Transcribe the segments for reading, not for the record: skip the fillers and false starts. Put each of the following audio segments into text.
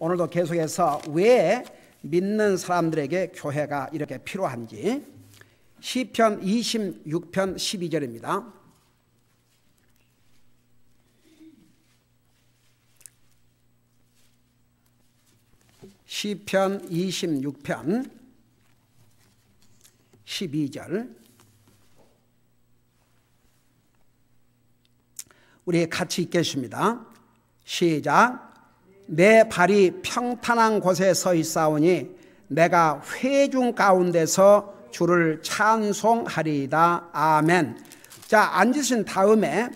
오늘도 계속해서 왜 믿는 사람들에게 교회가 이렇게 필요한지 시편 26편 12절입니다. 시편 26편 12절 우리 같이 읽겠습니다. 시작. 내 발이 평탄한 곳에 서 있사오니 내가 회중 가운데서 주를 찬송하리이다. 아멘. 자, 앉으신 다음에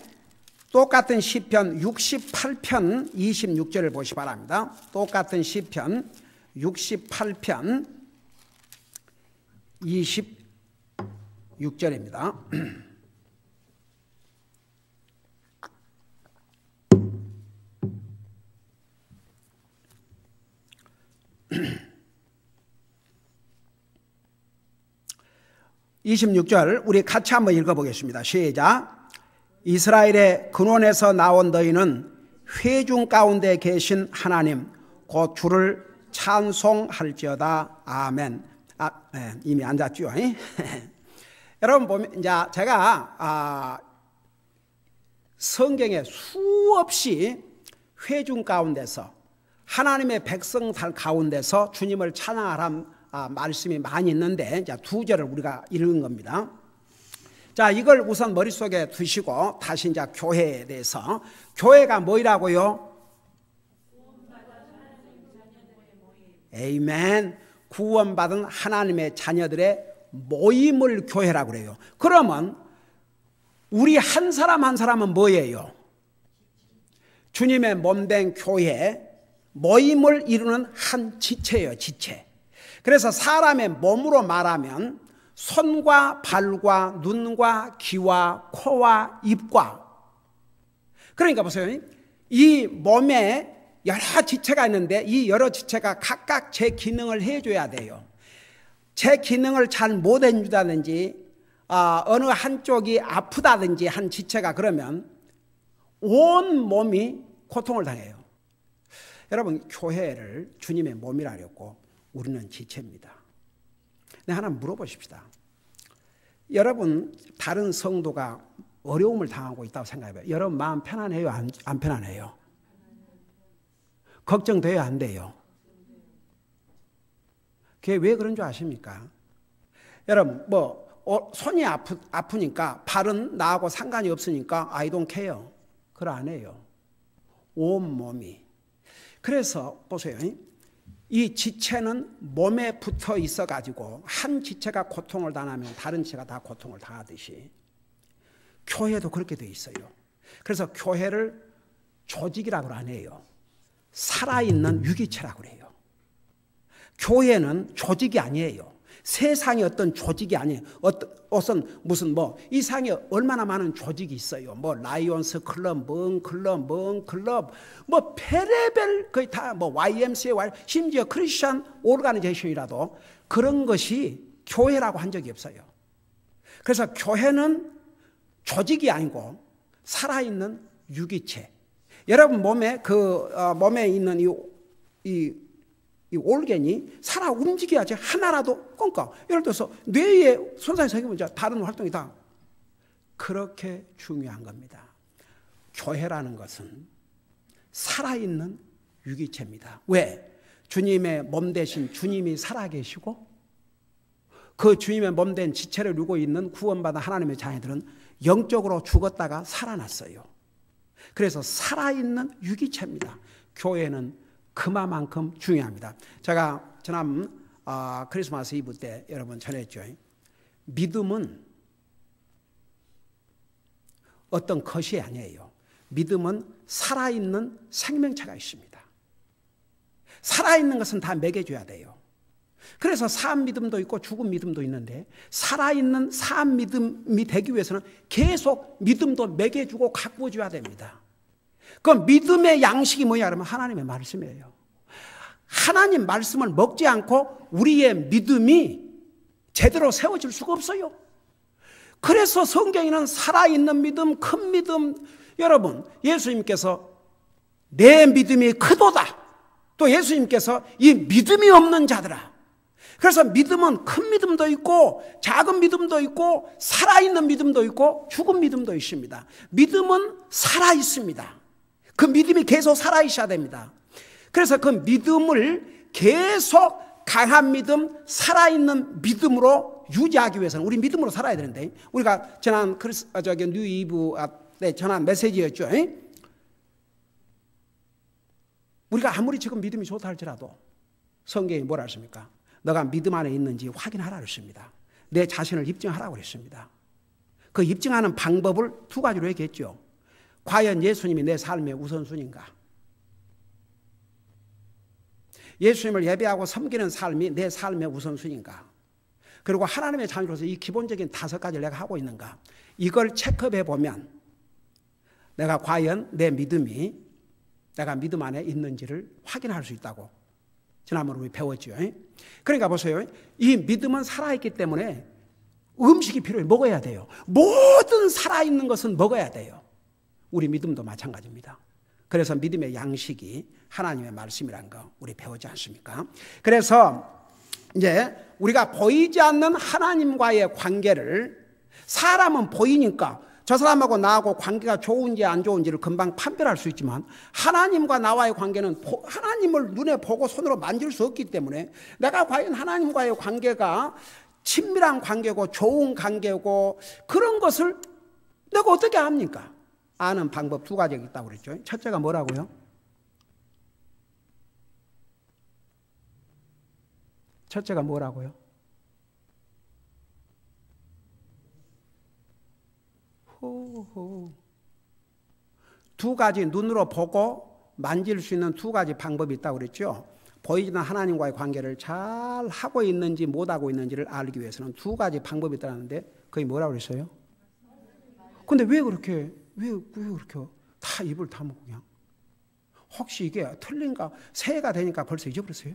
똑같은 시편 68편 26절을 보시기 바랍니다. 똑같은 시편 68편 26절입니다. (26절) 우리 같이 한번 읽어보겠습니다. 시작. 이스라엘의 근원에서 나온 너희는 회중 가운데 계신 하나님 곧 주를 찬송할지어다. 아멘. 이미 앉았죠? 여러분 보면 이제 제가 성경에 수없이 회중 가운데서 하나님의 백성들 가운데서 주님을 찬양하라는 말씀이 많이 있는데 자, 두 절을 우리가 읽은 겁니다. 자, 이걸 우선 머릿속에 두시고 다시 이제 교회에 대해서 교회가 뭐라고요? 에이멘. 구원받은 하나님의 자녀들의 모임을 교회라고 그래요. 그러면 우리 한 사람 한 사람은 뭐예요? 주님의 몸된 교회 모임을 이루는 한 지체예요. 지체. 그래서 사람의 몸으로 말하면 손과 발과 눈과 귀와 코와 입과, 그러니까 보세요. 이 몸에 여러 지체가 있는데 이 여러 지체가 각각 제 기능을 해줘야 돼요. 제 기능을 잘 못 해준다든지 어느 한쪽이 아프다든지 한 지체가 그러면 온 몸이 고통을 당해요. 여러분, 교회를 주님의 몸이라 그랬고 우리는 지체입니다. 네, 하나 물어보십시다. 여러분, 다른 성도가 어려움을 당하고 있다고 생각해봐요. 여러분 마음 편안해요? 안 편안해요? 걱정돼요? 안 돼요? 그게 왜 그런 줄 아십니까? 여러분 손이 아프니까 발은 나하고 상관이 없으니까 I don't care. 그걸 안 해요. 온몸이. 그래서 보세요. 이 지체는 몸에 붙어 있어 가지고 한 지체가 고통을 당하면 다른 지체가 다 고통을 당하듯이 교회도 그렇게 돼 있어요. 그래서 교회를 조직이라고 안 해요. 살아있는 유기체라고 그래요. 교회는 조직이 아니에요. 세상에 어떤 조직이 아니에요. 무슨 이 세상에 얼마나 많은 조직이 있어요. 라이온스 클럽, 뭔 클럽, 페레벨 거의 다 YMCA, 심지어 크리스천 오르가니제이션이라도 그런 것이 교회라고 한 적이 없어요. 그래서 교회는 조직이 아니고 살아있는 유기체. 여러분 몸에 몸에 있는 이 올겐이 살아 움직여야지 하나라도 꽁까. 예를 들어서 뇌에 손상이 생기면 다른 활동이 다 그렇게 중요한 겁니다. 교회라는 것은 살아있는 유기체입니다. 왜? 주님의 몸 대신 주님이 살아계시고 그 주님의 몸 된 지체를 이루고 있는 구원받은 하나님의 자녀들은 영적으로 죽었다가 살아났어요. 그래서 살아있는 유기체입니다. 교회는 그만큼 중요합니다. 제가 지난 크리스마스 이브 때 여러분 전했죠. 믿음은 어떤 것이 아니에요. 믿음은 살아있는 생명체가 있습니다. 살아있는 것은 다 먹여줘야 돼요. 그래서 사람 믿음도 있고 죽은 믿음도 있는데 살아있는 사람 믿음이 되기 위해서는 계속 믿음도 먹여주고 가꾸어줘야 됩니다. 그 믿음의 양식이 뭐냐 그러면 하나님의 말씀이에요. 하나님 말씀을 먹지 않고 우리의 믿음이 제대로 세워질 수가 없어요. 그래서 성경에는 살아있는 믿음, 큰 믿음, 여러분 예수님께서 내 믿음이 크도다 또 예수님께서 이 믿음이 없는 자들아. 그래서 믿음은 큰 믿음도 있고 작은 믿음도 있고 살아있는 믿음도 있고 죽은 믿음도 있습니다. 믿음은 살아있습니다. 그 믿음이 계속 살아있어야 됩니다. 그래서 그 믿음을 계속 강한 믿음, 살아있는 믿음으로 유지하기 위해서는 우리 믿음으로 살아야 되는데, 우리가 지난 뉴 이브 때 전한 메시지였죠. 우리가 아무리 지금 믿음이 좋다 할지라도 성경이 뭐라 했습니까? 너가 믿음 안에 있는지 확인하라 그랬습니다. 내 자신을 입증하라고 그랬습니다. 그 입증하는 방법을 두 가지로 얘기했죠. 과연 예수님이 내 삶의 우선순위인가? 예수님을 예배하고 섬기는 삶이 내 삶의 우선순위인가? 그리고 하나님의 자녀로서 이 기본적인 5가지를 내가 하고 있는가? 이걸 체크해 보면 내가 과연 내 믿음이 내가 믿음 안에 있는지를 확인할 수 있다고 지난번에 우리 배웠죠. 그러니까 보세요. 이 믿음은 살아있기 때문에 음식이 필요해. 먹어야 돼요. 모든 살아있는 것은 먹어야 돼요. 우리 믿음도 마찬가지입니다. 그래서 믿음의 양식이 하나님의 말씀이란 거 우리 배우지 않습니까? 그래서 이제 우리가 보이지 않는 하나님과의 관계를, 사람은 보이니까 저 사람하고 나하고 관계가 좋은지 안 좋은지를 금방 판별할 수 있지만 하나님과 나와의 관계는 하나님을 눈에 보고 손으로 만질 수 없기 때문에 내가 과연 하나님과의 관계가 친밀한 관계고 좋은 관계고 그런 것을 내가 어떻게 압니까? 아는 방법 2가지가 있다고 그랬죠. 첫째가 뭐라고요? 첫째가 뭐라고요? 호호. 2가지 눈으로 보고 만질 수 있는 2가지 방법이 있다고 그랬죠. 보이지는 하나님과의 관계를 잘 하고 있는지 못하고 있는지를 알기 위해서는 2가지 방법이 있다는데 그게 뭐라고 그랬어요? 근데 왜 그렇게 다 입을 다물고 그냥 혹시 이게 틀린가? 새해가 되니까 벌써 잊어버렸어요?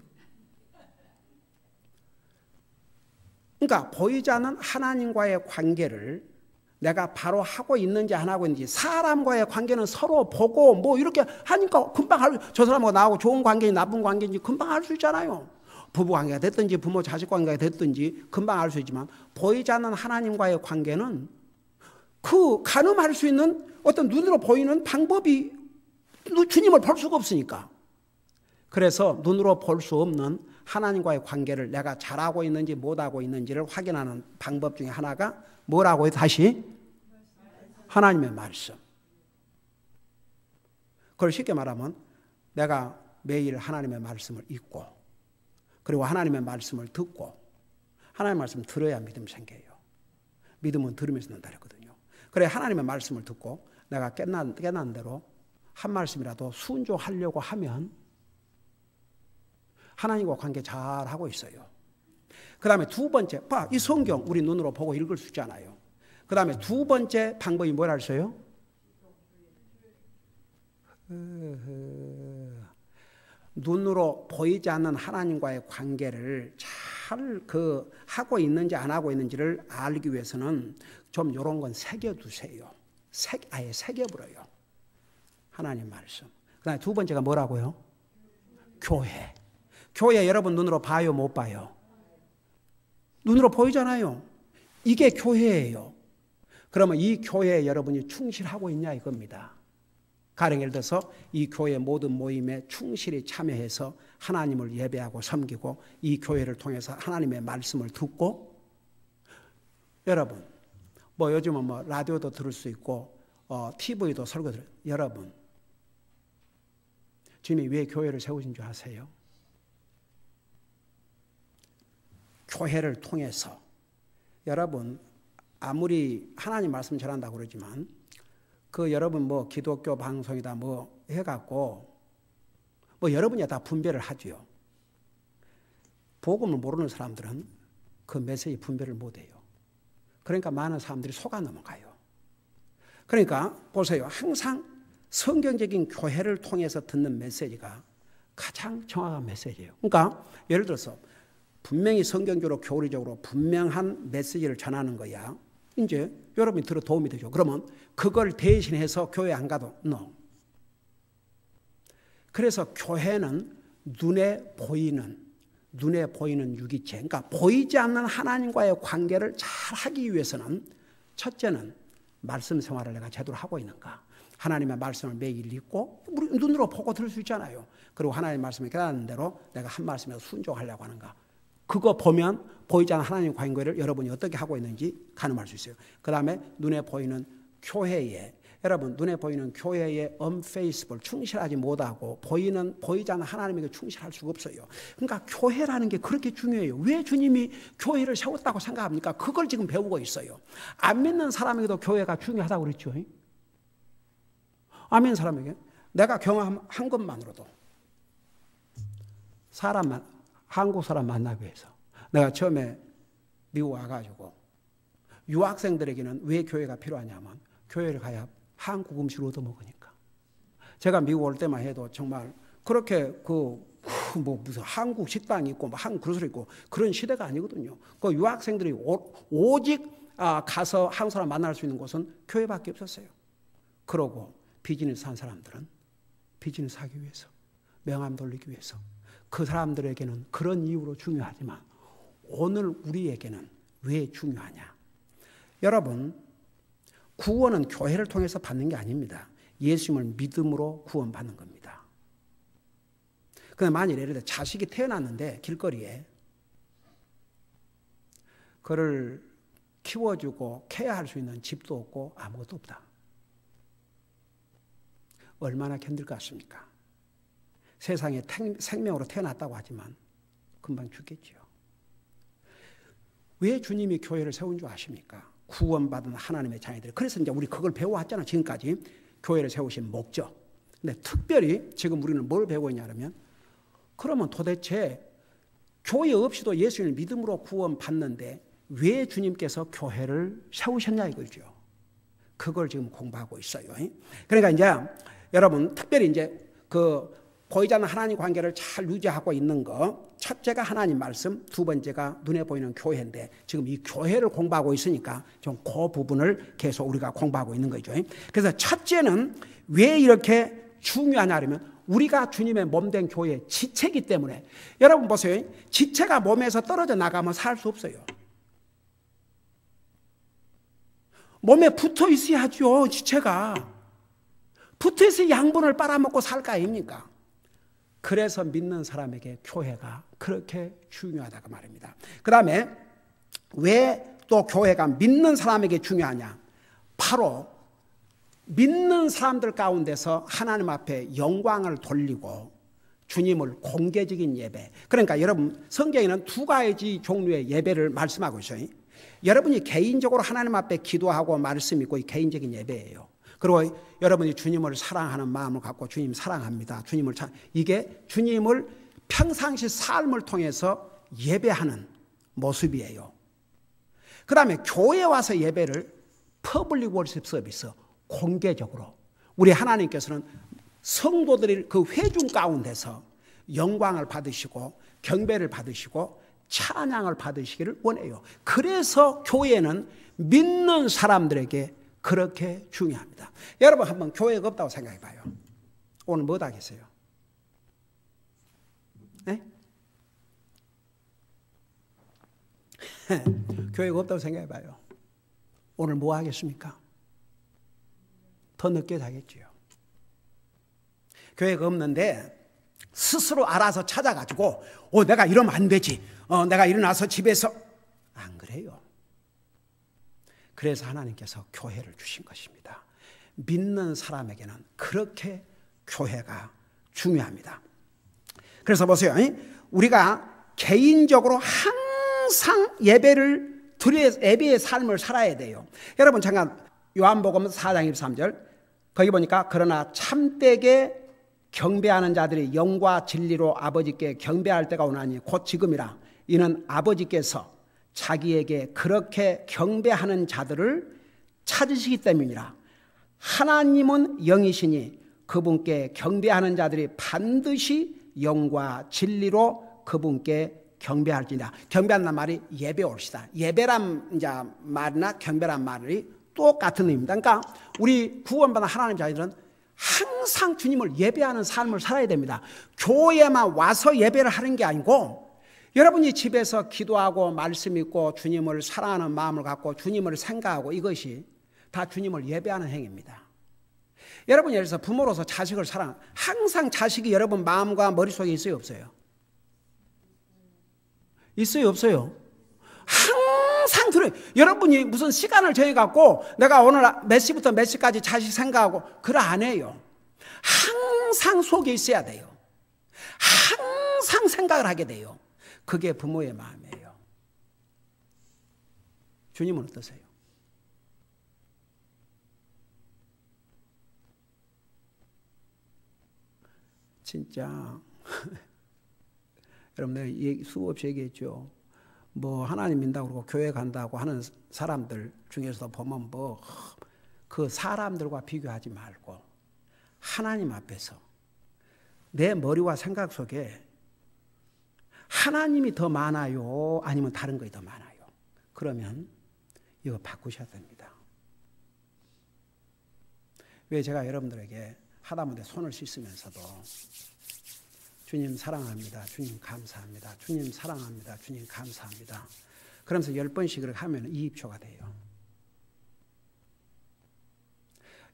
그러니까 보이지 않는 하나님과의 관계를 내가 바로 하고 있는지 안 하고 있는지, 사람과의 관계는 서로 보고 뭐 이렇게 하니까 금방 저 사람하고 나하고 좋은 관계인지 나쁜 관계인지 금방 알 수 있잖아요. 부부관계가 됐든지 부모 자식관계가 됐든지 금방 알 수 있지만 보이지 않는 하나님과의 관계는 그 가늠할 수 있는 어떤 눈으로 보이는 방법이 주님을 볼 수가 없으니까. 그래서 눈으로 볼 수 없는 하나님과의 관계를 내가 잘하고 있는지 못하고 있는지를 확인하는 방법 중에 하나가 뭐라고요? 다시? 하나님의 말씀. 그걸 쉽게 말하면 내가 매일 하나님의 말씀을 읽고 그리고 하나님의 말씀을 듣고, 하나님의 말씀 들어야 믿음 생겨요. 믿음은 들으면서 는다 그랬거든요. 그래 하나님의 말씀을 듣고 내가 깨난 대로 한 말씀이라도 순종하려고 하면 하나님과 관계 잘 하고 있어요. 그 다음에 2번째, 이 성경 우리 눈으로 보고 읽을 수 있잖아요. 그 다음에 2번째 방법이 뭐라 했어요? 눈으로 보이지 않는 하나님과의 관계를 잘 하고 있는지 안 하고 있는지를 알기 위해서는 좀 이런 건 새겨두세요. 아예 새겨버려요. 하나님 말씀. 그 다음에 2번째가 뭐라고요? 교회. 교회 여러분 눈으로 봐요, 못 봐요? 눈으로 보이잖아요. 이게 교회예요. 그러면 이 교회에 여러분이 충실하고 있냐 이겁니다. 가령 예를 들어서 이 교회 모든 모임에 충실히 참여해서 하나님을 예배하고 섬기고 이 교회를 통해서 하나님의 말씀을 듣고, 여러분 뭐 요즘은 뭐 라디오도 들을 수 있고 TV도 설교 들어요. 여러분 주님이 왜 교회를 세우신 줄 아세요? 교회를 통해서 여러분 아무리 하나님 말씀 전한다고 그러지만 여러분 뭐 기독교 방송이다 뭐 해갖고 뭐 여러분이 다 분별을 하죠. 복음을 모르는 사람들은 그 메시지 분별을 못해요. 그러니까 많은 사람들이 속아 넘어가요. 그러니까 보세요. 항상 성경적인 교회를 통해서 듣는 메시지가 가장 정확한 메시지예요. 그러니까 예를 들어서 분명히 성경적으로 교리적으로 분명한 메시지를 전하는 거야. 이제 여러분이 들어 도움이 되죠. 그러면 그걸 대신해서 교회 안 가도 no. 그래서 교회는 눈에 보이는 유기체, 그러니까 보이지 않는 하나님과의 관계를 잘 하기 위해서는 첫째는 말씀 생활을 내가 제대로 하고 있는가. 하나님의 말씀을 매일 읽고 우리 눈으로 보고 들을 수 있잖아요. 그리고 하나님의 말씀을 깨닫는 대로 내가 한 말씀에 순종하려고 하는가. 그거 보면 보이지 않는 하나님의 관계를 여러분이 어떻게 하고 있는지 가늠할 수 있어요. 그 다음에 눈에 보이는 교회에, 여러분 눈에 보이는 교회에 unfaithful, 충실하지 못하고 보이지 않는 하나님에게 충실할 수가 없어요. 그러니까 교회라는 게 그렇게 중요해요. 왜 주님이 교회를 세웠다고 생각합니까? 그걸 지금 배우고 있어요. 안 믿는 사람에게도 교회가 중요하다고 그랬죠. 안 믿는 사람에게 내가 경험한 것만으로도 한국 사람 만나기 위해서 내가 처음에 미국 와가지고 유학생들에게는 왜 교회가 필요하냐면 교회를 가야 한국 음식을 얻어먹으니까. 제가 미국 올 때만 해도 정말 그렇게 무슨 한국 식당이 있고 한국 그릇이 있고 그런 시대가 아니거든요. 그 유학생들이 오직 가서 한국 사람 만날 수 있는 곳은 교회밖에 없었어요. 그러고 비즈니스 한 사람들은 비즈니스 하기 위해서, 명함 돌리기 위해서, 그 사람들에게는 그런 이유로 중요하지만 오늘 우리에게는 왜 중요하냐? 여러분, 구원은 교회를 통해서 받는 게 아닙니다. 예수님을 믿음으로 구원받는 겁니다. 그런데 만일 예를 들어 자식이 태어났는데 길거리에 그를 키워주고 케어할 수 있는 집도 없고 아무것도 없다. 얼마나 견딜 것 같습니까? 세상에 생명으로 태어났다고 하지만 금방 죽겠지요. 왜 주님이 교회를 세운 줄 아십니까? 구원받은 하나님의 자녀들. 그래서 이제 우리 그걸 배워왔잖아. 지금까지 교회를 세우신 목적. 근데 특별히 지금 우리는 뭘 배우고 있냐면, 그러면 도대체 교회 없이도 예수님을 믿음으로 구원받는데 왜 주님께서 교회를 세우셨냐 이거죠. 그걸 지금 공부하고 있어요. 그러니까 이제 여러분 특별히 이제 보이지 않는 하나님 관계를 잘 유지하고 있는 거, 첫째가 하나님 말씀, 두 번째가 눈에 보이는 교회인데 지금 이 교회를 공부하고 있으니까 좀 그 부분을 계속 우리가 공부하고 있는 거죠. 그래서 첫째는 왜 이렇게 중요하냐 하면 우리가 주님의 몸된 교회의 지체이기 때문에. 여러분 보세요. 지체가 몸에서 떨어져 나가면 살 수 없어요. 몸에 붙어 있어야죠. 지체가 붙어 있어야 양분을 빨아먹고 살 거 아닙니까? 그래서 믿는 사람에게 교회가 그렇게 중요하다고 말입니다. 그 다음에 왜 또 교회가 믿는 사람에게 중요하냐? 바로 믿는 사람들 가운데서 하나님 앞에 영광을 돌리고 주님을 공개적인 예배. 그러니까 여러분 성경에는 두 가지 종류의 예배를 말씀하고 있어요. 여러분이 개인적으로 하나님 앞에 기도하고 말씀 있고 이 개인적인 예배예요. 그리고 여러분이 주님을 사랑하는 마음을 갖고 주님 사랑합니다. 이게 주님을 평상시 삶을 통해서 예배하는 모습이에요. 그 다음에 교회에 와서 예배를 퍼블릭 월십 서비스, 공개적으로 우리 하나님께서는 성도들이 그 회중 가운데서 영광을 받으시고 경배를 받으시고 찬양을 받으시기를 원해요. 그래서 교회는 믿는 사람들에게 그렇게 중요합니다. 여러분 한번 교회가 없다고 생각해 봐요. 오늘 뭐 하겠어요? 네? 교회가 없다고 생각해 봐요. 오늘 뭐 하겠습니까? 더 늦게 자겠지요. 교회가 없는데 스스로 알아서 찾아가지고 내가 이러면 안 되지. 내가 일어나서 집에서 안 그래요. 그래서 하나님께서 교회를 주신 것입니다. 믿는 사람에게는 그렇게 교회가 중요합니다. 그래서 보세요. 우리가 개인적으로 항상 예배의 삶을 살아야 돼요. 여러분 잠깐 요한복음 4장 23절 거기 보니까 그러나 참되게 경배하는 자들이 영과 진리로 아버지께 경배할 때가 오나니 곧 지금이라. 이는 아버지께서 자기에게 그렇게 경배하는 자들을 찾으시기 때문이라. 하나님은 영이시니 그분께 경배하는 자들이 반드시 영과 진리로 그분께 경배할지니라. 경배한다는 말이 예배 옵시다. 예배란 말이나 경배란 말이 똑같은 의미입니다. 그러니까 우리 구원받은 하나님 자녀들은 항상 주님을 예배하는 삶을 살아야 됩니다. 교회만 와서 예배를 하는 게 아니고 여러분이 집에서 기도하고 말씀 읽고 주님을 사랑하는 마음을 갖고 주님을 생각하고 이것이 다 주님을 예배하는 행위입니다. 여러분 예를 들어서 부모로서 자식을 사랑, 항상 자식이 여러분 마음과 머릿속에 있어요, 없어요? 있어요, 없어요? 항상 들어요. 여러분이 무슨 시간을 정해갖고 내가 오늘 몇 시부터 몇 시까지 자식 생각하고 그래 안 해요. 항상 속에 있어야 돼요. 항상 생각을 하게 돼요. 그게 부모의 마음이에요. 주님은 어떠세요? 진짜 여러분 내가 수없이 얘기했죠. 뭐 하나님 믿는다고 그러고 교회 간다고 하는 사람들 중에서 보면 뭐 그 사람들과 비교하지 말고 하나님 앞에서 내 머리와 생각 속에 하나님이 더 많아요? 아니면 다른 것이 더 많아요? 그러면 이거 바꾸셔야 됩니다. 왜 제가 여러분들에게 하다못해 손을 씻으면서도 주님 사랑합니다. 주님 감사합니다. 주님 사랑합니다. 주님 감사합니다. 그러면서 10번씩 그렇게 하면 2입초가 돼요.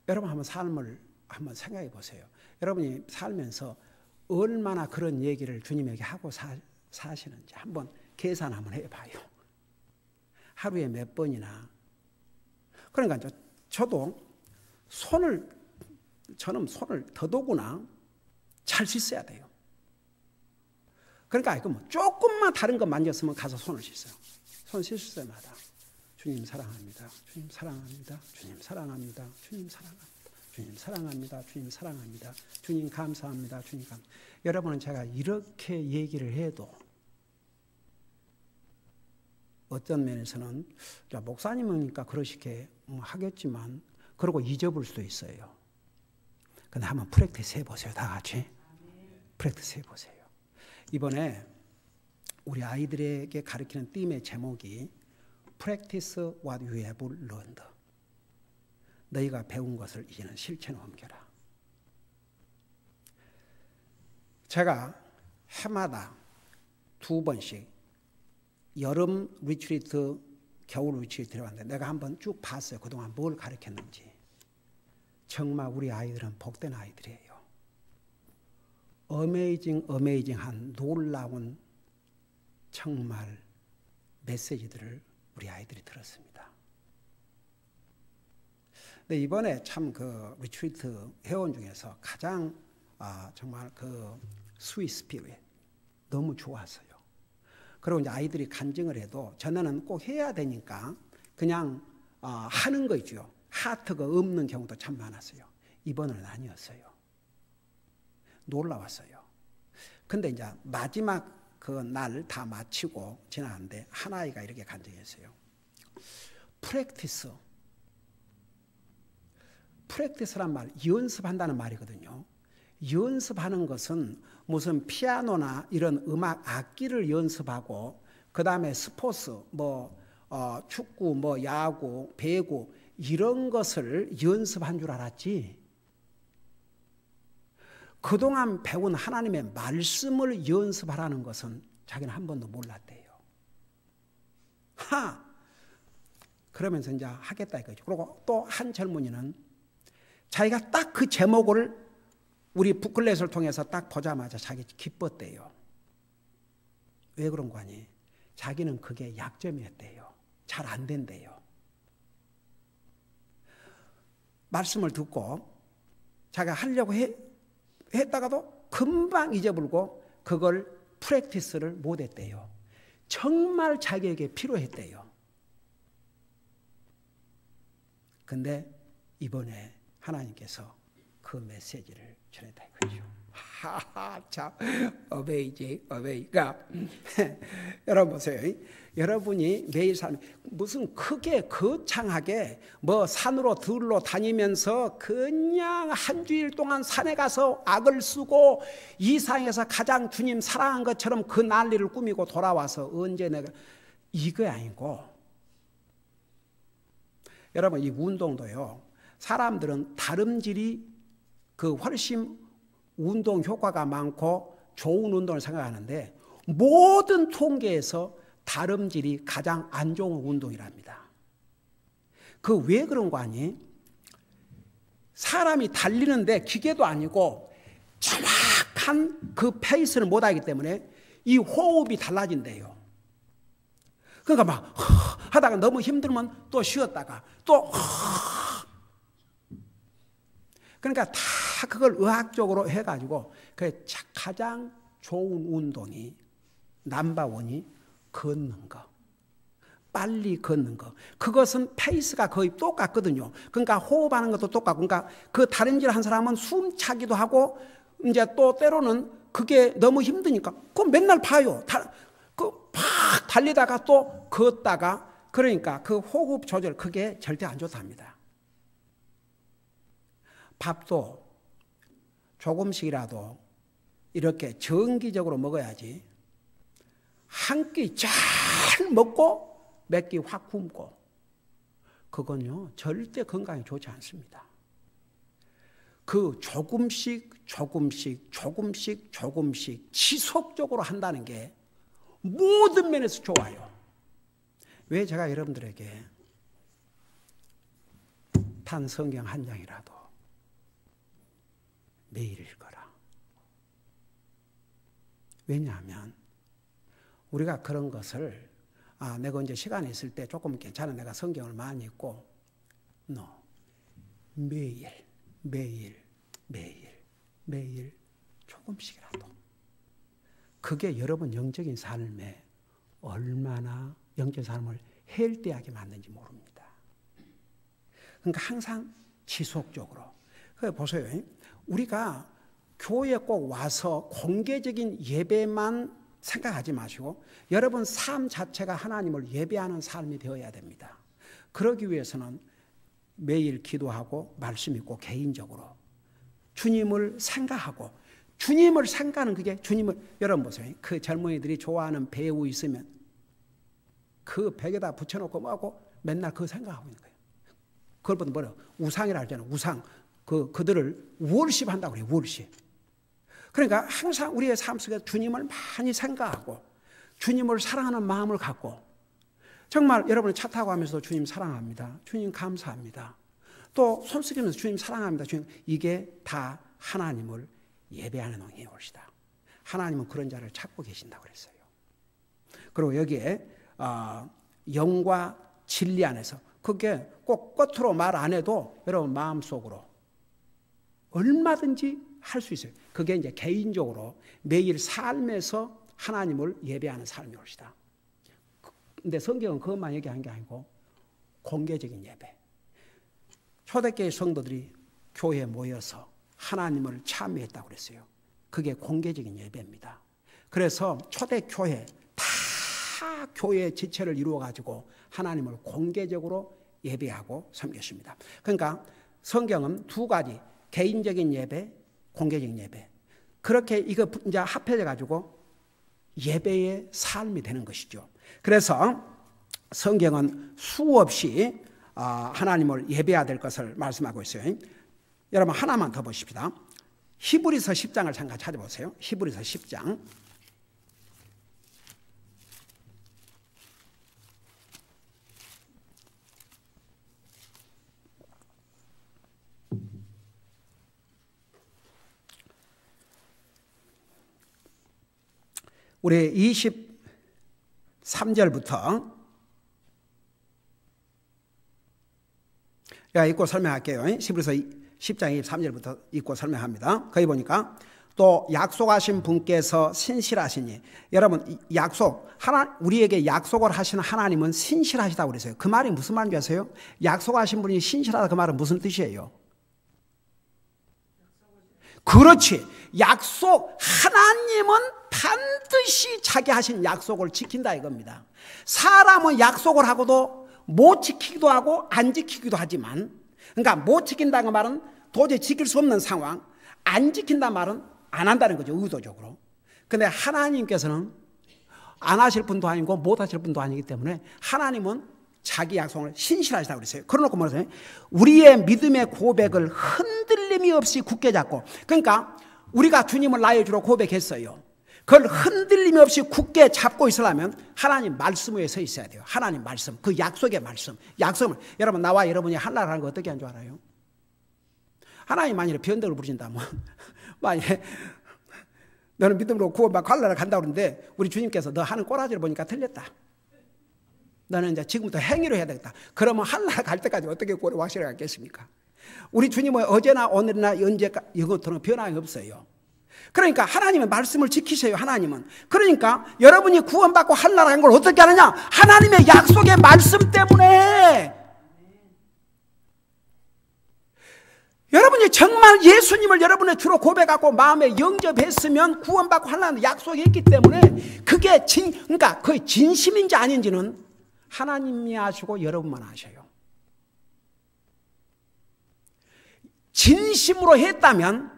여러분 한번 삶을 한번 생각해 보세요. 여러분이 살면서 얼마나 그런 얘기를 주님에게 하고 사시는지 한번 계산 한번 해봐요. 하루에 몇 번이나. 그러니까 저는 손을 더더구나 잘 씻어야 돼요. 그러니까 뭐 조금만 다른 거 만졌으면 가서 손을 씻어요. 손 씻을 때마다 주님 사랑합니다. 주님 사랑합니다. 주님 사랑합니다. 주님 사랑합니다. 주님 사랑합니다. 주님 사랑합니다. 주님 감사합니다. 주님 감사합니다. 여러분은 제가 이렇게 얘기를 해도 어떤 면에서는 목사님이니까 그러시게 하겠지만 그러고 잊어볼 수도 있어요. 근데 한번 프랙티스 해보세요. 다 같이. 프랙티스 해보세요. 이번에 우리 아이들에게 가르치는 띠의 제목이 Practice what you have learned. 너희가 배운 것을 이제는 실천에 옮겨라. 제가 해마다 2번씩 여름 리트리트, 겨울 리트리트를 왔는데 내가 한번 쭉 봤어요. 그동안 뭘 가르쳤는지. 정말 우리 아이들은 복된 아이들이에요. 어메이징한 놀라운 정말 메시지들을 우리 아이들이 들었습니다. 근데 이번에 참 그 리트리트 회원 중에서 가장 정말 그 스윗 스피릿 너무 좋았어요. 그리고 이제 아이들이 간증을 해도 전에는 꼭 해야 되니까 그냥 하는 거죠. 하트가 없는 경우도 참 많았어요. 이번은 아니었어요. 놀라웠어요. 근데 이제 마지막 그 날 다 마치고 지나는데 한 아이가 이렇게 간증했어요. 프랙티스란 말, 연습한다는 말이거든요. 연습하는 것은 무슨 피아노나 이런 음악 악기를 연습하고 그 다음에 스포츠, 축구, 야구, 배구 이런 것을 연습한 줄 알았지. 그동안 배운 하나님의 말씀을 연습하라는 것은 자기는 한 번도 몰랐대요. 그러면서 이제 하겠다 이거죠. 그리고 또 한 젊은이는 자기가 딱 그 제목을 우리 북클렛을 통해서 딱 보자마자 자기 기뻤대요. 왜 그런 거 아니? 자기는 그게 약점이었대요. 잘 안 된대요. 말씀을 듣고 자기가 하려고 했다가도 금방 잊어버리고 그걸 프랙티스를 못했대요. 정말 자기에게 필요했대요. 근데 이번에 하나님께서 그 메시지를 전했다 이거죠. 참 어베이가 여러분 보세요. 여러분이 매일 무슨 크게 거창하게 산으로 들로 다니면서 그냥 한 주일 동안 산에 가서 악을 쓰고 이 세상에서 가장 주님 사랑한 것처럼 그 난리를 꾸미고 돌아와서 언제 내가 이거 아니고 여러분 이 운동도요. 사람들은 다름질이 그 훨씬 운동 효과가 많고 좋은 운동을 생각하는데 모든 통계에서 다름질이 가장 안 좋은 운동이랍니다. 그 왜 그런 거 아니? 사람이 달리는데 기계도 아니고 정확한 그 페이스를 못하기 때문에 이 호흡이 달라진대요. 그러니까 막 하다가 너무 힘들면 또 쉬었다가 또 그러니까 다 그걸 의학적으로 해가지고 그 가장 좋은 운동이 넘버원이 걷는 거, 빨리 걷는 거. 그것은 페이스가 거의 똑같거든요. 그러니까 호흡하는 것도 똑같고, 그러니까 그 다림질 한 사람은 숨차기도 하고 이제 또 때로는 그게 너무 힘드니까 그럼 맨날 봐요. 막 달리다가 또 걷다가 그러니까 그 호흡 조절 그게 절대 안 좋답니다. 밥도 조금씩이라도 이렇게 정기적으로 먹어야지 한 끼 잘 먹고 몇 끼 확 굶고 그건요 절대 건강에 좋지 않습니다. 그 조금씩 지속적으로 한다는 게 모든 면에서 좋아요. 왜 제가 여러분들에게 단 성경 한 장이라도 매일 읽어라. 왜냐하면 우리가 그런 것을 내가 이제 시간이 있을 때 조금 괜찮아 내가 성경을 많이 읽고 매일 조금씩이라도 그게 여러분 영적인 삶에 얼마나 영적인 삶을 헬대하게 만드는지 모릅니다. 그러니까 항상 지속적으로 보세요. 우리가 교회에 꼭 와서 공개적인 예배만 생각하지 마시고 여러분 삶 자체가 하나님을 예배하는 삶이 되어야 됩니다. 그러기 위해서는 매일 기도하고 말씀 읽고 개인적으로 주님을 생각하고 주님을 생각하는 그게 주님을 여러분 보세요. 그 젊은이들이 좋아하는 배우 있으면 그 벽에다 붙여놓고 뭐하고 맨날 그거 생각하고 있는 거예요. 그걸 보면 뭐라 우상이라 하잖아요. 우상 그들을 월십 한다고 그래요. 월십. 그러니까 항상 우리의 삶 속에 주님을 많이 생각하고 주님을 사랑하는 마음을 갖고 정말 여러분이 차 타고 가면서도 주님 사랑합니다. 주님 감사합니다. 또 손 숙이면서 주님 사랑합니다. 주님 이게 다 하나님을 예배하는 행위의 것이다. 하나님은 그런 자를 찾고 계신다고 그랬어요. 그리고 여기에 영과 진리 안에서 그게 꼭 겉으로 말 안 해도 여러분 마음속으로 얼마든지 할 수 있어요. 그게 이제 개인적으로 매일 삶에서 하나님을 예배하는 삶이 것이다. 근데 성경은 그것만 얘기한 게 아니고 공개적인 예배. 초대교회 성도들이 교회에 모여서 하나님을 참여했다고 그랬어요. 그게 공개적인 예배입니다. 그래서 초대교회 다 교회의 지체를 이루어가지고 하나님을 공개적으로 예배하고 섬겼습니다. 그러니까 성경은 두 가지 개인적인 예배, 공개적인 예배. 그렇게 이거 이제 합해져가지고 예배의 삶이 되는 것이죠. 그래서 성경은 수없이 하나님을 예배해야 될 것을 말씀하고 있어요. 여러분 하나만 더 보십시다. 히브리서 10장을 잠깐 찾아보세요. 히브리서 10장. 우리 23절부터 제가 읽고 설명할게요. 히브리서 10장 23절부터 읽고 설명합니다. 거기 보니까 또 약속하신 분께서 신실하시니 여러분 우리에게 약속을 하시는 하나님은 신실하시다고 그랬어요. 그 말이 무슨 말인지 아세요? 약속하신 분이 신실하다 그 말은 무슨 뜻이에요? 그렇지. 하나님은 반드시 자기 하신 약속을 지킨다 이겁니다. 사람은 약속을 하고도 못 지키기도 하고 안 지키기도 하지만 그러니까 못 지킨다는 말은 도저히 지킬 수 없는 상황, 안 지킨다는 말은 안 한다는 거죠. 의도적으로. 근데 하나님께서는 안 하실 분도 아니고 못 하실 분도 아니기 때문에 하나님은 자기 약속을 신실하시다고 그랬어요. 그러놓고 뭐랬어요? 우리의 믿음의 고백을 흔들림이 없이 굳게 잡고, 그러니까 우리가 주님을 나의 주로 고백했어요. 그걸 흔들림이 없이 굳게 잡고 있으려면 하나님 말씀 위에 서 있어야 돼요. 하나님 말씀, 그 약속의 말씀. 약속을, 여러분, 나와 여러분이 하려고 하는 거 어떻게 한 줄 알아요? 하나님 만일에 변덕을 부리신다면, 만약에 너는 믿음으로 구원받고 하려고 간다고 그러는데 우리 주님께서 너 하는 꼬라지를 보니까 틀렸다. 너는 이제 지금부터 행위로 해야 되겠다. 그러면 하늘나라 갈 때까지 어떻게 고래 확실하게 하겠습니까? 우리 주님은 어제나 오늘이나 언제까 이것들은 변함이 없어요. 그러니까 하나님의 말씀을 지키세요. 하나님은. 그러니까 여러분이 구원받고 하늘나라 간 걸 어떻게 하느냐? 하나님의 약속의 말씀 때문에. 여러분이 정말 예수님을 여러분의 주로 고백하고 마음에 영접했으면 구원받고 하나님의 약속이 있기 때문에 그게 그러니까 그게 진심인지 아닌지는 하나님이 아시고 여러분만 아셔요. 진심으로 했다면,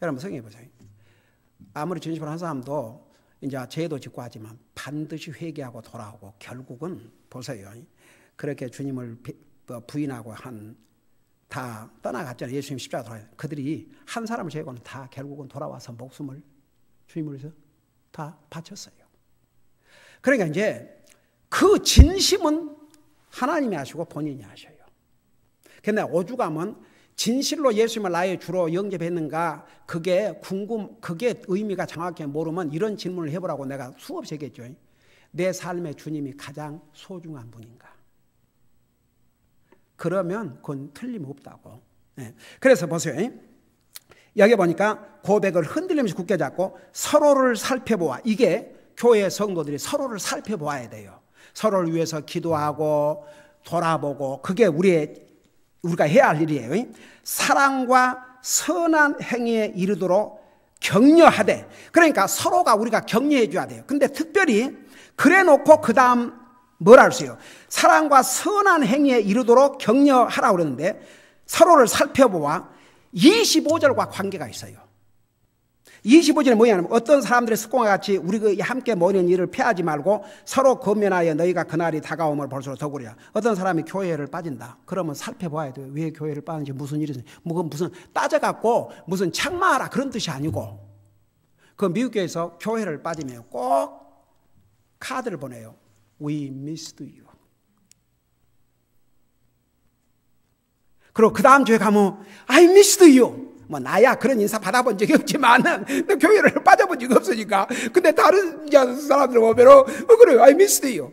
여러분 생각해 보세요. 아무리 진심으로 한 사람도 이제 죄도 짓고 하지만 반드시 회개하고 돌아오고 결국은 보세요. 그렇게 주님을 부인하고 다 떠나갔잖아요. 예수님 십자가 돌아요. 그들이 한 사람을 제거는 다 결국은 돌아와서 목숨을 주님을 위해서 다 바쳤어요. 그러니까 이제 그 진심은 하나님이 아시고 본인이 아셔요. 근데 오죽하면 진실로 예수님을 나의 주로 영접했는가, 그게 의미가 정확히 모르면 이런 질문을 해보라고 내가 수없이 했겠죠. 내 삶의 주님이 가장 소중한 분인가? 그러면 그건 틀림없다고. 그래서 보세요. 여기 보니까 고백을 흔들리면서 굳게 잡고 서로를 살펴보아. 이게 교회 성도들이 서로를 살펴보아야 돼요. 서로를 위해서 기도하고 돌아보고, 그게 우리가 해야 할 일이에요. 사랑과 선한 행위에 이르도록 격려하되. 그러니까 서로가 우리가 격려해 줘야 돼요. 근데 특별히 그래 놓고 그 다음 뭐라 할수요? 사랑과 선한 행위에 이르도록 격려하라고 그러는데, 서로를 살펴보아 25절과 관계가 있어요. 25절에 뭐냐면, 어떤 사람들의 습관과 같이 우리 함께 모이는 일을 피하지 말고 서로 권면하여 너희가 그날이 다가옴을 볼수록 더구려. 어떤 사람이 교회를 빠진다. 그러면 살펴봐야 돼요. 왜 교회를 빠는지, 무슨 일이 있는지. 무슨 따져갖고 무슨 책망하라 그런 뜻이 아니고, 그 미국 교회에서 교회를 빠지면 꼭 카드를 보내요. We missed you. 그리고 그 다음 주에 가면 I missed you. 뭐 나야 그런 인사 받아본 적이 없지만 너 교회를 빠져본 적이 없으니까. 근데 다른 사람들 보면 그래요. I missed you.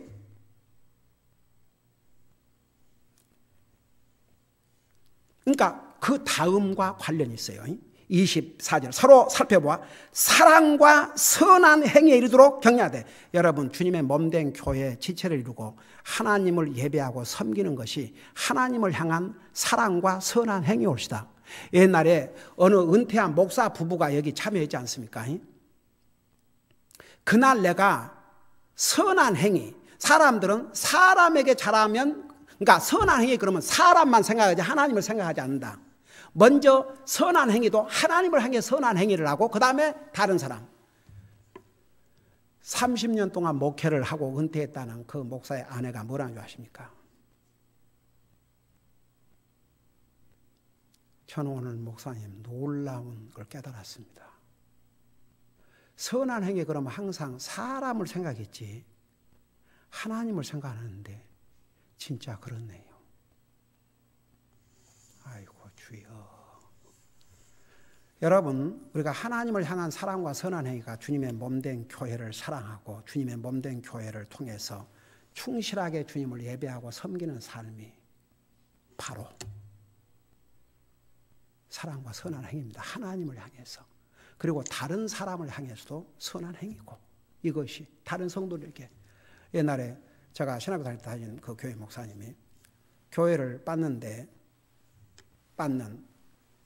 그러니까 그 다음과 관련이 있어요. 24절 서로 살펴보아 사랑과 선한 행위에 이르도록 격려하되. 여러분, 주님의 몸된 교회의 지체를 이루고 하나님을 예배하고 섬기는 것이 하나님을 향한 사랑과 선한 행위 옳시다. 옛날에 어느 은퇴한 목사 부부가 여기 참여했지 않습니까? 그날 내가 선한 행위, 사람들은 사람에게 잘하면, 그러니까 선한 행위 그러면 사람만 생각하지 하나님을 생각하지 않는다. 먼저 선한 행위도 하나님을 향해 선한 행위를 하고 그 다음에 다른 사람. 30년 동안 목회를 하고 은퇴했다는 그 목사의 아내가 뭐라는 줄 아십니까? 저는 오늘 목사님 놀라운 걸 깨달았습니다. 선한 행위 그러면 항상 사람을 생각했지 하나님을 생각하는데 진짜 그렇네요. 아이고 주여. 여러분, 우리가 하나님을 향한 사랑과 선한 행위가 주님의 몸된 교회를 사랑하고 주님의 몸된 교회를 통해서 충실하게 주님을 예배하고 섬기는 삶이 바로 사랑과 선한 행위입니다. 하나님을 향해서. 그리고 다른 사람을 향해서도 선한 행위고, 이것이 다른 성도들에게. 옛날에 제가 신학교 다니는 그 교회 목사님이 교회를 받는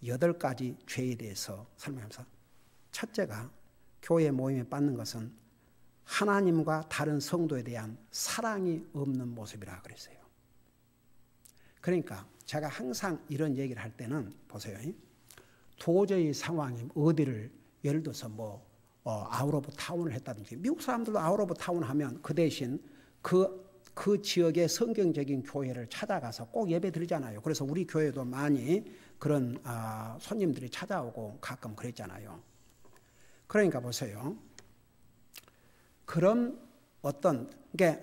8가지 죄에 대해서 설명하면서, 첫째가 교회 모임에 받는 것은 하나님과 다른 성도에 대한 사랑이 없는 모습이라 그랬어요. 그러니까 제가 항상 이런 얘기를 할 때는 보세요. 도저히 상황이 어디를, 예를 들어서 아웃 오브 타운을 했다든지, 미국 사람들도 아웃 오브 타운 하면 그 대신 그 그 지역의 성경적인 교회를 찾아가서 꼭 예배 드리잖아요. 그래서 우리 교회도 많이 그런 손님들이 찾아오고 가끔 그랬잖아요. 그러니까 보세요. 그런 어떤 게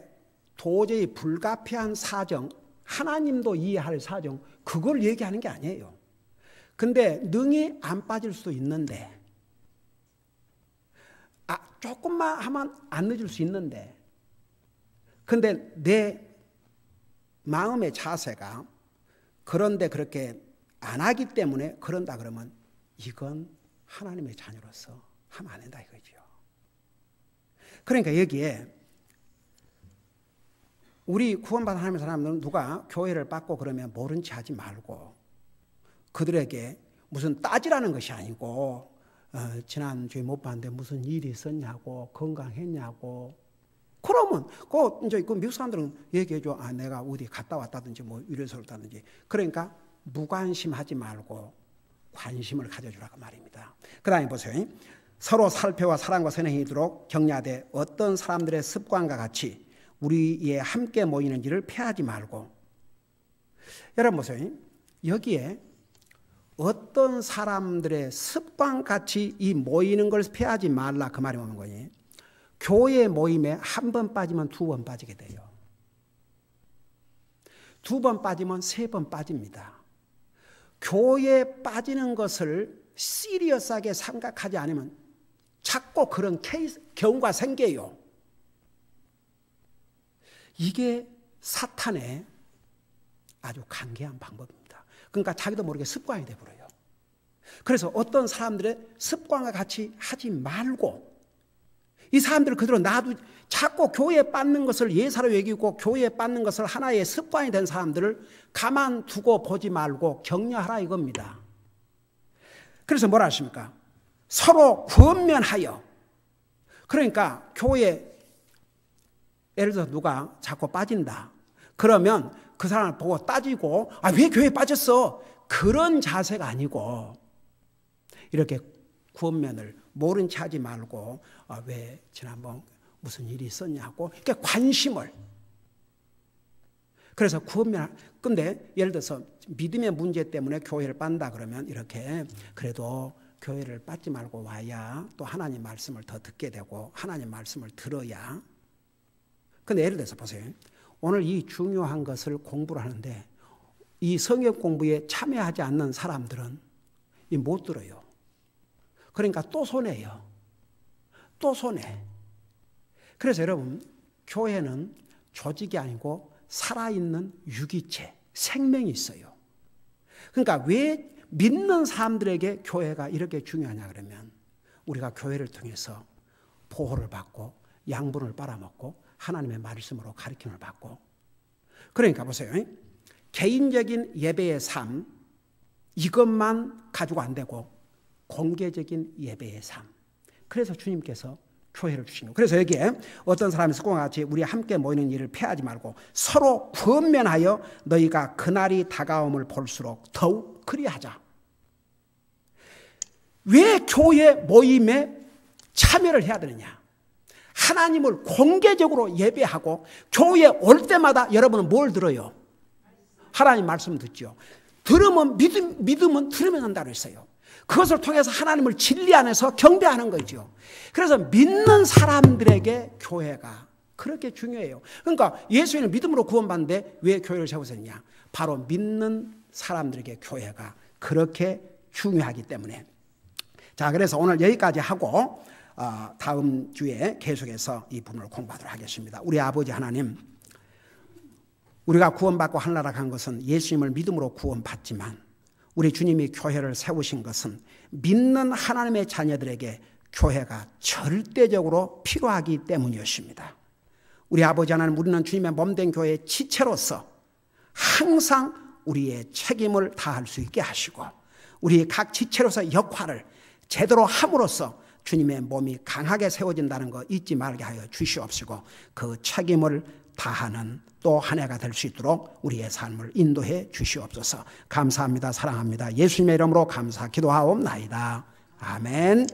도저히 불가피한 사정, 하나님도 이해할 사정, 그걸 얘기하는 게 아니에요. 근데 능히 안 빠질 수도 있는데, 조금만 하면 안 늦을 수 있는데, 근데 내 마음의 자세가 그런데 그렇게 안 하기 때문에 그런다 그러면 이건 하나님의 자녀로서 하면 안 된다 이거죠. 그러니까 여기에 우리 구원받은 하나님의 사람들은 누가 교회를 받고 그러면 모른 체 하지 말고 그들에게 무슨 따지라는 것이 아니고 지난주에 못 봤는데 무슨 일이 있었냐고 건강했냐고 그러면 이제 그 미국 사람들은 얘기해줘. 내가 어디 갔다 왔다든지 뭐 이래서 그렇다든지. 그러니까 무관심하지 말고 관심을 가져주라고 말입니다. 그 다음에 보세요. 서로 살펴와 사랑과 선행이 있도록 격려하되 어떤 사람들의 습관과 같이 우리의 함께 모이는 일을 피하지 말고. 여러분 보세요. 여기에 어떤 사람들의 습관같이 이 모이는 걸 피하지 말라 그 말이 오는 거니. 교회 모임에 한 번 빠지면 두 번 빠지게 돼요. 두 번 빠지면 세 번 빠집니다. 교회에 빠지는 것을 시리어스하게 생각하지 않으면 자꾸 그런 경우가 생겨요. 이게 사탄의 아주 간계한 방법입니다. 그러니까 자기도 모르게 습관이 되어버려요. 그래서 어떤 사람들의 습관과 같이 하지 말고 이 사람들을 그대로 놔두 자꾸 교회에 빠는 것을 예사로 여기고 교회에 빠는 것을 하나의 습관이 된 사람들을 가만두고 보지 말고 격려하라 이겁니다. 그래서 뭐라 하십니까? 서로 권면하여. 그러니까 교회 예를 들어서 누가 자꾸 빠진다. 그러면 그 사람을 보고 따지고 왜 교회에 빠졌어? 그런 자세가 아니고 이렇게 권면을 모른 체 하지 말고 왜 지난번 무슨 일이 있었냐고 이렇게 관심을. 그래서 권면. 근데 예를 들어서 믿음의 문제 때문에 교회를 빤다 그러면 이렇게 그래도 교회를 빠지 말고 와야 또 하나님 말씀을 더 듣게 되고 하나님 말씀을 들어야. 근데 예를 들어서 보세요. 오늘 이 중요한 것을 공부를 하는데 이 성경 공부에 참여하지 않는 사람들은 못 들어요. 그러니까 또 손해요. 또 손해. 그래서 여러분 교회는 조직이 아니고 살아있는 유기체, 생명이 있어요. 그러니까 왜 믿는 사람들에게 교회가 이렇게 중요하냐 그러면 우리가 교회를 통해서 보호를 받고 양분을 빨아먹고 하나님의 말씀으로 가르침을 받고. 그러니까 보세요. 개인적인 예배의 삶 이것만 가지고 안 되고 공개적인 예배의 삶. 그래서 주님께서 교회를 주신 거예요. 그래서 여기에 어떤 사람이 습관과 같이 우리 함께 모이는 일을 피하지 말고 서로 권면하여 너희가 그날이 다가옴을 볼수록 더욱 그리하자. 왜 교회 모임에 참여를 해야 되느냐? 하나님을 공개적으로 예배하고 교회에 올 때마다 여러분은 뭘 들어요? 하나님 말씀 듣죠. 들으면 믿음은 들으면 한다고 했어요. 그것을 통해서 하나님을 진리 안에서 경배하는 거죠. 그래서 믿는 사람들에게 교회가 그렇게 중요해요. 그러니까 예수님은 믿음으로 구원받는데 왜 교회를 세우셨냐? 바로 믿는 사람들에게 교회가 그렇게 중요하기 때문에. 자, 그래서 오늘 여기까지 하고 다음 주에 계속해서 이 부분을 공부하도록 하겠습니다. 우리 아버지 하나님, 우리가 구원받고 하늘나라 간 것은 예수님을 믿음으로 구원받지만 우리 주님이 교회를 세우신 것은 믿는 하나님의 자녀들에게 교회가 절대적으로 필요하기 때문이었습니다. 우리 아버지 하나님, 우리는 주님의 몸된 교회의 지체로서 항상 우리의 책임을 다할 수 있게 하시고 우리 각 지체로서 역할을 제대로 함으로써 주님의 몸이 강하게 세워진다는 거 잊지 말게 하여 주시옵시고 그 책임을 다하는 또 한 해가 될 수 있도록 우리의 삶을 인도해 주시옵소서. 감사합니다. 사랑합니다. 예수님의 이름으로 감사 기도하옵나이다. 아멘.